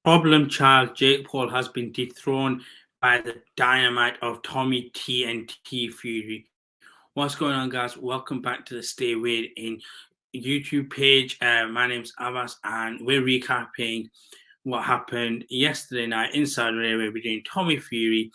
problem child Jake Paul has been dethroned by the dynamite of Tommy TNT Fury. What's going on, guys? Welcome back to the StayWeighedIn YouTube page. My name's Abbas, and we're recapping what happened yesterday night in Saudi Arabia between Tommy Fury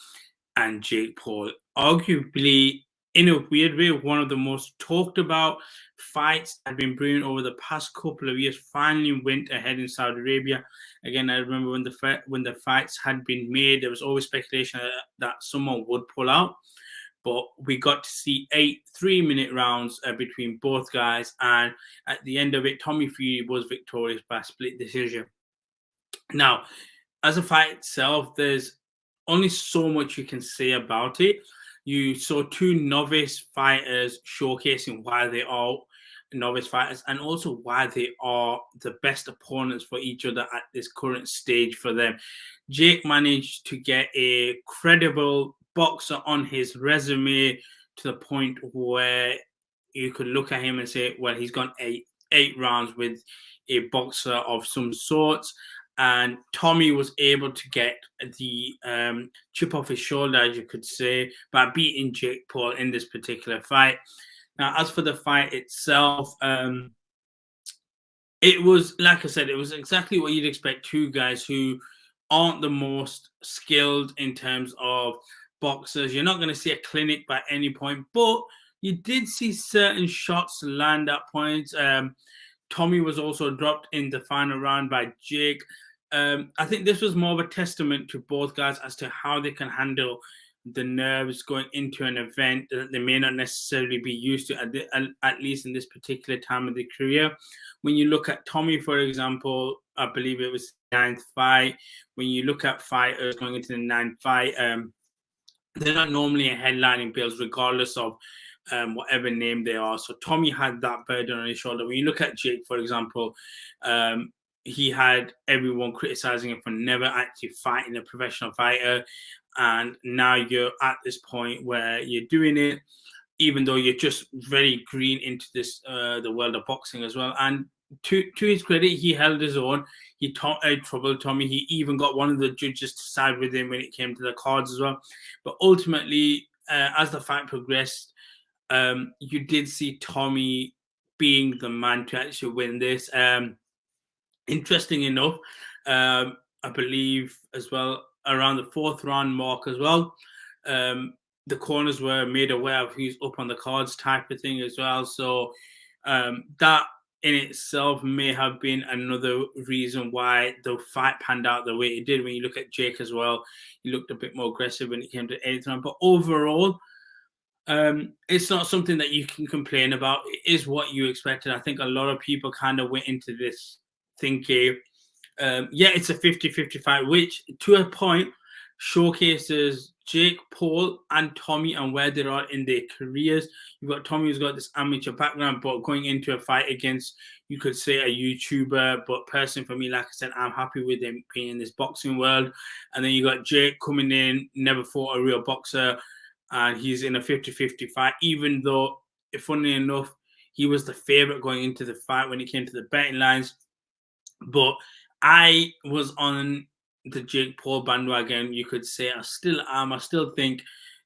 and Jake Paul. Arguably, in a weird way, one of the most talked about fights that had been brewing over the past couple of years finally went ahead in Saudi Arabia. Again, I remember when the fights had been made, there was always speculation that someone would pull out. But we got to see 8 3-minute rounds between both guys. And at the end of it, Tommy Fury was victorious by split decision. Now, as a fight itself, there's only so much you can say about it. You saw two novice fighters showcasing why they are novice fighters and also why they are the best opponents for each other at this current stage for them. Jake managed to get a credible boxer on his resume to the point where you could look at him and say, well, he's gone eight rounds with a boxer of some sorts. And Tommy was able to get the chip off his shoulder, as you could say, by beating Jake Paul in this particular fight. Now, as for the fight itself, it was, like I said, it was exactly what you'd expect. Two guys who aren't the most skilled in terms of boxers. You're not going to see a clinic by any point, but you did see certain shots land at points. Tommy was also dropped in the final round by Jake. I think this was more of a testament to both guys as to how they can handle the nerves going into an event that they may not necessarily be used to, at least in this particular time of their career. When you look at Tommy, for example, I believe it was the 9th fight. When you look at fighters going into the 9th fight, they're not normally in headlining bills, regardless of whatever name they are. So Tommy had that burden on his shoulder. When you look at Jake, for example, he had everyone criticizing him for never actually fighting a professional fighter. And now you're at this point where you're doing it, even though you're just very green into this the world of boxing as well. And to his credit, he held his own. He troubled Tommy. He even got one of the judges to side with him when it came to the cards as well. But ultimately, as the fight progressed, you did see Tommy being the man to actually win this. Interesting enough, I believe as well, around the 4th round mark as well, the corners were made aware of who's up on the cards type of thing as well. So that in itself may have been another reason why the fight panned out the way it did. When you look at Jake as well, he looked a bit more aggressive when it came to 8th round. But overall, it's not something that you can complain about. It is what you expected. I think a lot of people kind of went into this thinking, it's a 50-50 fight, which to a point showcases Jake Paul and Tommy and where they are in their careers. You've got Tommy who's got this amateur background, but going into a fight against, you could say, a YouTuber. But personally, for me, like I said, I'm happy with him being in this boxing world. And then you got Jake coming in, never fought a real boxer, and he's in a 50-50 fight, even though, funnily enough, he was the favorite going into the fight when it came to the betting lines. But I was on the Jake Paul bandwagon, you could say. I still am. I still think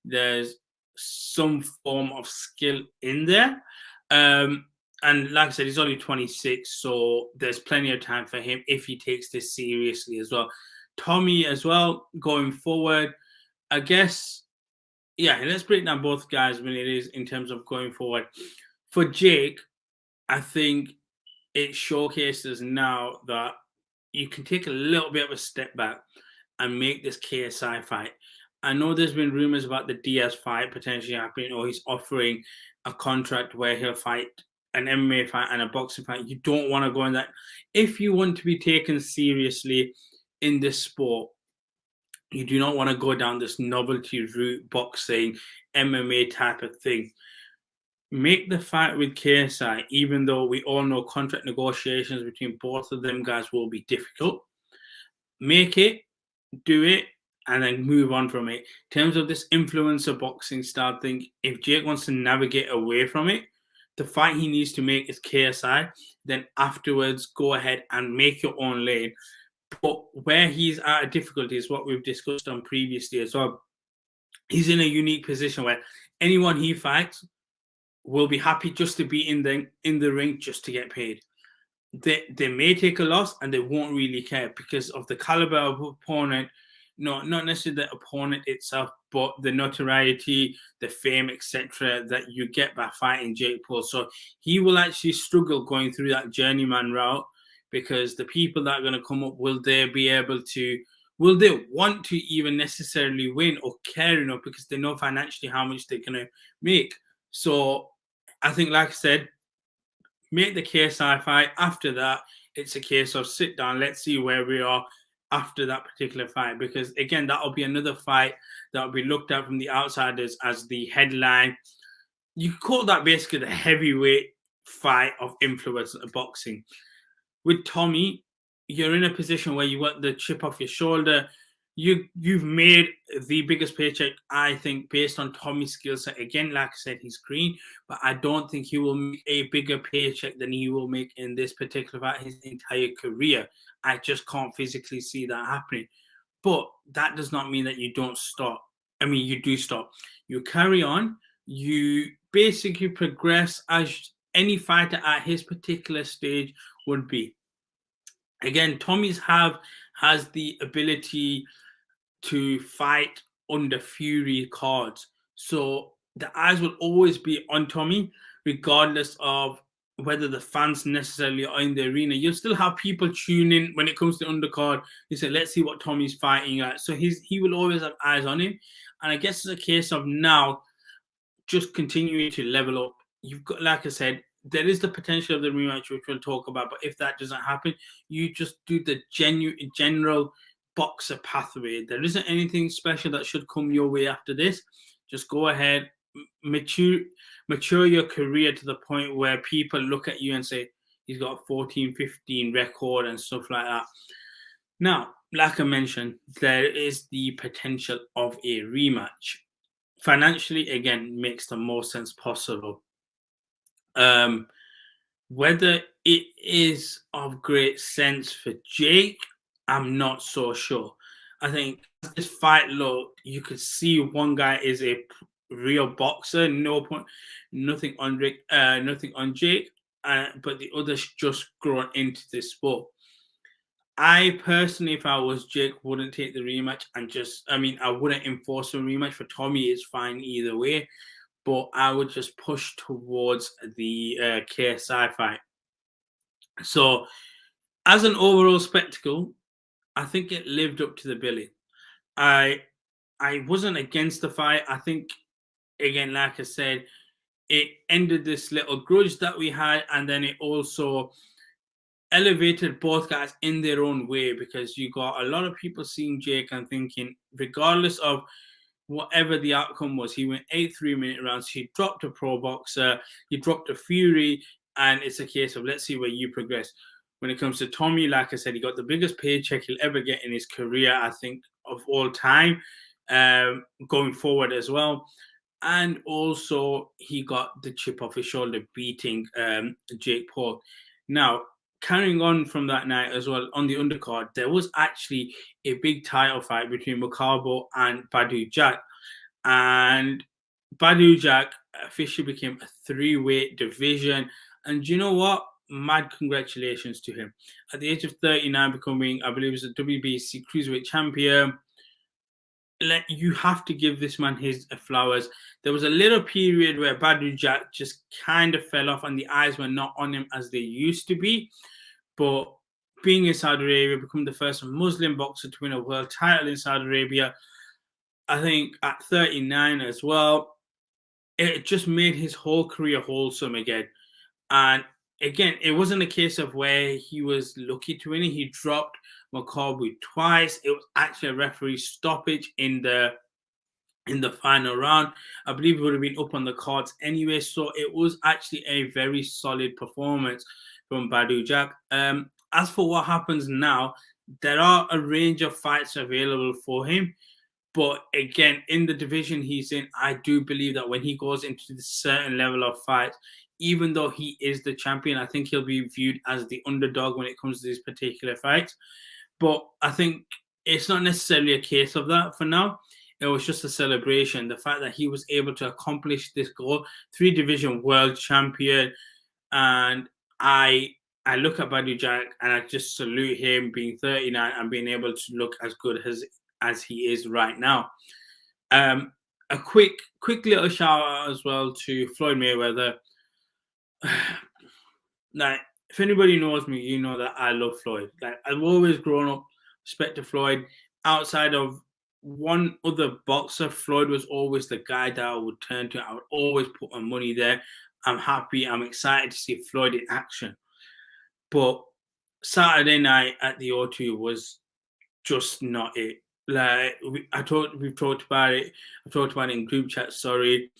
there's some form of skill in there. And like I said, he's only 26, so there's plenty of time for him if he takes this seriously as well. Tommy as well, going forward, I guess, let's break down both guys when it is in terms of going forward. For Jake, I think it showcases now that you can take a little bit of a step back and make this KSI fight. I know there's been rumors about the Diaz fight potentially happening, or he's offering a contract where he'll fight an MMA fight and a boxing fight. You don't want to go in that. If you want to be taken seriously in this sport, you do not want to go down this novelty route, boxing, MMA type of thing. Make the fight with KSI, even though we all know contract negotiations between both of them guys will be difficult. Make it, do it, and then move on from it. In terms of this influencer boxing style thing, if Jake wants to navigate away from it, the fight he needs to make is KSI. Then afterwards, go ahead and make your own lane. But where he's at a difficulty is what we've discussed on previously as well. He's in a unique position where anyone he fights will be happy just to be in the ring just to get paid. They may take a loss and they won't really care because of the caliber of opponent, not necessarily the opponent itself, but the notoriety, the fame, etc., that you get by fighting Jake Paul. So he will actually struggle going through that journeyman route because the people that are going to come up, will they want to even necessarily win or care enough because they know financially how much they're going to make. So I think, like I said, make the KSI fight. After that, it's a case of sit down, let's see where we are after that particular fight. Because again, that'll be another fight that will be looked at from the outsiders as the headline. You could call that basically the heavyweight fight of influence boxing. With Tommy, you're in a position where you want the chip off your shoulder. You've made the biggest paycheck, I think, based on Tommy's skill set. Again, like I said, he's green, but I don't think he will make a bigger paycheck than he will make in this particular fight his entire career. I just can't physically see that happening. But that does not mean that you don't stop. I mean, you do stop. You carry on. You basically progress as any fighter at his particular stage would be. Again, Tommy's has the ability to fight under Fury cards. So the eyes will always be on Tommy, regardless of whether the fans necessarily are in the arena. You'll still have people tune in when it comes to undercard. You say, let's see what Tommy's fighting at. So he will always have eyes on him. And I guess it's a case of now just continuing to level up. You've got, like I said, there is the potential of the rematch, which we'll talk about. But if that doesn't happen, you just do the general boxer pathway. There isn't anything special that should come your way after this. Just go ahead, mature your career to the point where people look at you and say, he's got a 14-15 record and stuff like that. Now, like I mentioned, there is the potential of a rematch. Financially, again, makes the most sense possible. Whether it is of great sense for Jake, I'm not so sure. I think this fight looked, you could see one guy is a real boxer, nothing on Jake, but the other's just grown into this sport. I personally, if I was Jake, wouldn't take the rematch I wouldn't enforce a rematch. For Tommy, it's fine either way, but I would just push towards the KSI fight. So, as an overall spectacle, I think it lived up to the billing. I wasn't against the fight. I think, again, like I said, it ended this little grudge that we had, and then it also elevated both guys in their own way, because you got a lot of people seeing Jake and thinking, regardless of whatever the outcome was, he went 8 3-minute rounds, he dropped a pro boxer, he dropped a Fury, and it's a case of let's see where you progress. When it comes to Tommy, like I said, he got the biggest paycheck he'll ever get in his career, I think, of all time, going forward as well. And also, he got the chip off his shoulder beating Jake Paul. Now, carrying on from that night as well, on the undercard, there was actually a big title fight between Makabo and Badou Jack. And Badou Jack officially became a 3-weight division. And you know what? Mad congratulations to him. At the age of 39, becoming, I believe, a WBC Cruiserweight champion. You have to give this man his flowers. There was a little period where Badou Jack just kind of fell off and the eyes were not on him as they used to be. But being in Saudi Arabia, becoming the first Muslim boxer to win a world title in Saudi Arabia, I think at 39 as well, it just made his whole career wholesome again. And again, it wasn't a case of where he was lucky to win it. He dropped Makabu twice. It was actually a referee stoppage in the final round. I believe it would have been up on the cards anyway. So it was actually a very solid performance from Badou Jack. As for what happens now, there are a range of fights available for him. But again, in the division he's in, I do believe that when he goes into the certain level of fights, even though he is the champion, I think he'll be viewed as the underdog when it comes to these particular fights. But I think it's not necessarily a case of that for now. It was just a celebration. The fact that he was able to accomplish this goal, 3 division world champion, and I look at Badu Jack and I just salute him being 39 and being able to look as good as he is right now. A quick little shout out as well to Floyd Mayweather. Like, if anybody knows me, you know that I love Floyd. Like, I've always grown up respect to Floyd. Outside of one other boxer, Floyd was always the guy that I would turn to. I would always put my money there. I'm happy. I'm excited to see Floyd in action. But Saturday night at the O2 was just not it. Like, we've talked about it. I've talked about it in group chat. Sorry,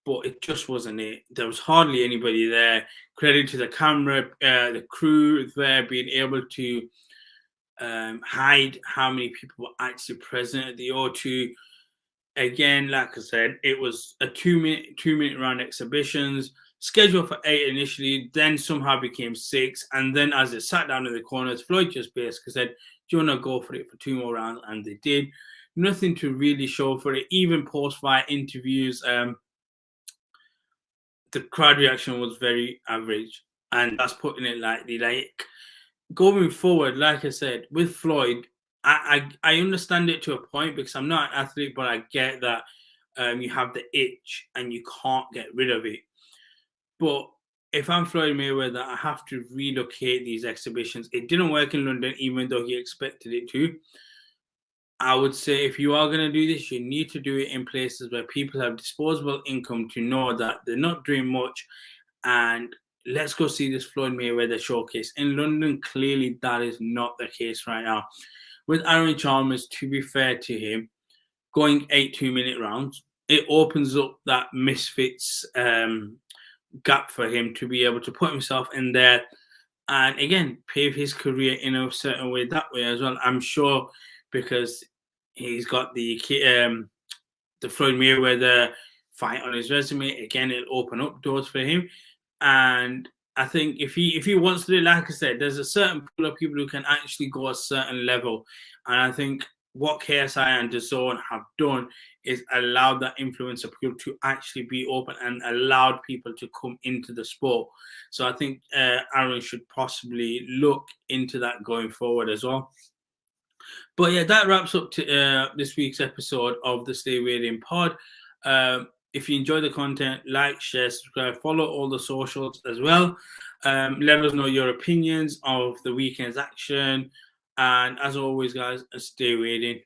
but it just wasn't it. There was hardly anybody there. Credit to the camera, the crew there being able to hide how many people were actually present at the O2. Again, like I said, it was a 2-minute round exhibitions scheduled for 8 initially, then somehow became 6, and then as it sat down in the corners, Floyd just basically said, "Do you want to go for it for 2 more rounds?" And they did. Nothing to really show for it. Even post-fight interviews, the crowd reaction was very average, and that's putting it lightly. Like, going forward, like I said, with Floyd, I understand it to a point because I'm not an athlete, but I get that you have the itch and you can't get rid of it. But if I'm Floyd Mayweather, I have to relocate these exhibitions. It didn't work in London, even though he expected it to. I would say if you are going to do this, you need to do it in places where people have disposable income to know that they're not doing much. And let's go see this Floyd Mayweather showcase. In London, clearly that is not the case right now. With Aaron Chalmers, to be fair to him, going 8 2-minute rounds, it opens up that misfits gap for him to be able to put himself in there and again pave his career in a certain way that way as well. I'm sure because he's got the Floyd Mayweather fight on his resume. Again, it'll open up doors for him. And I think if he wants to do it, like I said, there's a certain pool of people who can actually go a certain level. And I think what KSI and DAZN have done is allowed that influencer pool to actually be open and allowed people to come into the sport. So I think Aaron should possibly look into that going forward as well. But yeah, that wraps up to this week's episode of the StayWeighedIn pod. If you enjoy the content, like, share, subscribe, follow all the socials as well. Let us know your opinions of the weekend's action. And as always, guys, stay waiting.